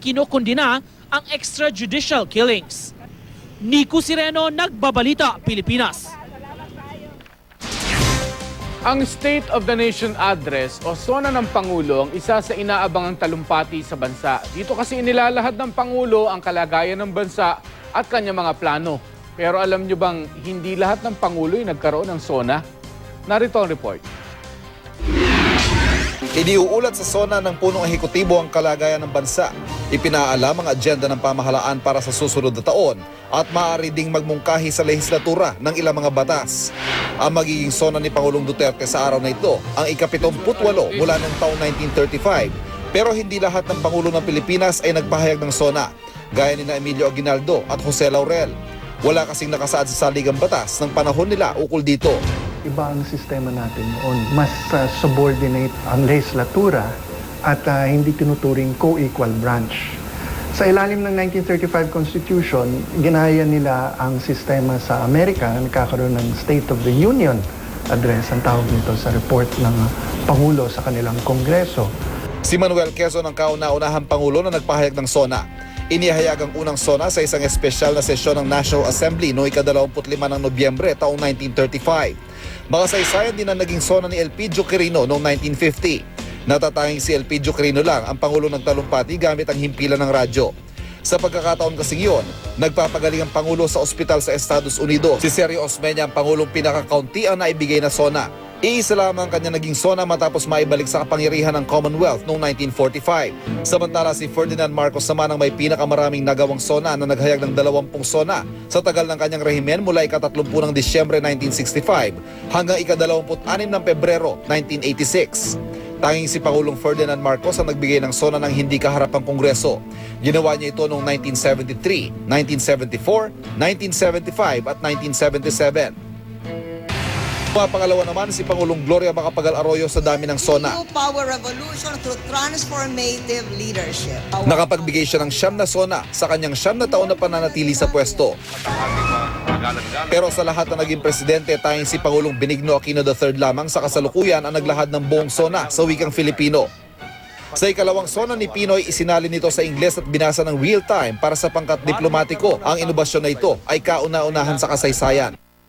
kinukundina ang extrajudicial killings. Nico Sireno, Nagbabalita, Pilipinas. Ang State of the Nation Address o SONA ng Pangulo ang isa sa inaabangang talumpati sa bansa. Dito kasi inilalahad ng Pangulo ang kalagayan ng bansa at kanyang mga plano. Pero alam nyo bang hindi lahat ng Pangulo ay nagkaroon ng SONA? Narito ang report. Iniuulat sa SONA ng punong ehekutibo ang kalagayan ng bansa. Ipinaalam ang agenda ng pamahalaan para sa susunod na taon at maaari ding magmungkahi sa lehislatura ng ilang mga batas. Ang magiging SONA ni Pangulong Duterte sa araw na ito ang ika-78 mula ng taong 1935. Pero hindi lahat ng Pangulo ng Pilipinas ay nagpahayag ng SONA, gaya ni Emilio Aguinaldo at Jose Laurel. Wala kasing nakasaad sa saligang batas ng panahon nila ukol dito. Iba ang sistema natin noon. Mas subordinate ang legislatura at hindi tinuturing co-equal branch. Sa ilalim ng 1935 Constitution, ginaya nila ang sistema sa Amerika na nagkakaroon ng State of the Union Address, ang tawag nito sa report ng Pangulo sa kanilang Kongreso. Si Manuel Quezon ang kauna-unahang Pangulo na nagpahayag ng SONA. Inihayag ang unang SONA sa isang espesyal na sesyon ng National Assembly noong ika-25 ng Nobyembre taong 1935. Makasaysayan din ang naging SONA ni Elpidio Quirino noong 1950. Natatanging si Elpidio Quirino lang ang Pangulo ng talumpati gamit ang himpilan ng radyo. Sa pagkakataon kasing yun, nagpapagaling ang Pangulo sa ospital sa Estados Unidos. Si Sergio Osmeña ang Pangulong pinaka-kaunti ang naibigay na SONA. Iisa lamang kanya naging SONA matapos maibalik sa kapangyarihan ng Commonwealth noong 1945. Samantala si Ferdinand Marcos naman ang may pinakamaraming nagawang SONA na naghayag ng 20 SONA sa tagal ng kanyang rehimen mula ika-30 ng Disyembre 1965 hanggang ika-26 ng Pebrero 1986. Tanging si Pangulong Ferdinand Marcos ang nagbigay ng SONA ng hindi kaharapang Kongreso. Ginawa niya ito noong 1973, 1974, 1975 at 1977. Pangalawa naman si Pangulong Gloria Macapagal Arroyo sa dami ng SONA. Power revolution through transformative leadership. Nakapagbigay siya ng 9 na SONA sa kanyang 9 na taon na pananatili sa pwesto. Pero sa lahat na naging presidente, tanging si Pangulong Benigno Aquino III lamang sa kasalukuyan ang naglahad ng buong SONA sa wikang Filipino. Sa ikalawang SONA ni Pinoy, isinalin nito sa Ingles at binasa ng real time para sa pangkat diplomatiko. Ang inobasyon na ito ay kauna-unahan sa kasaysayan.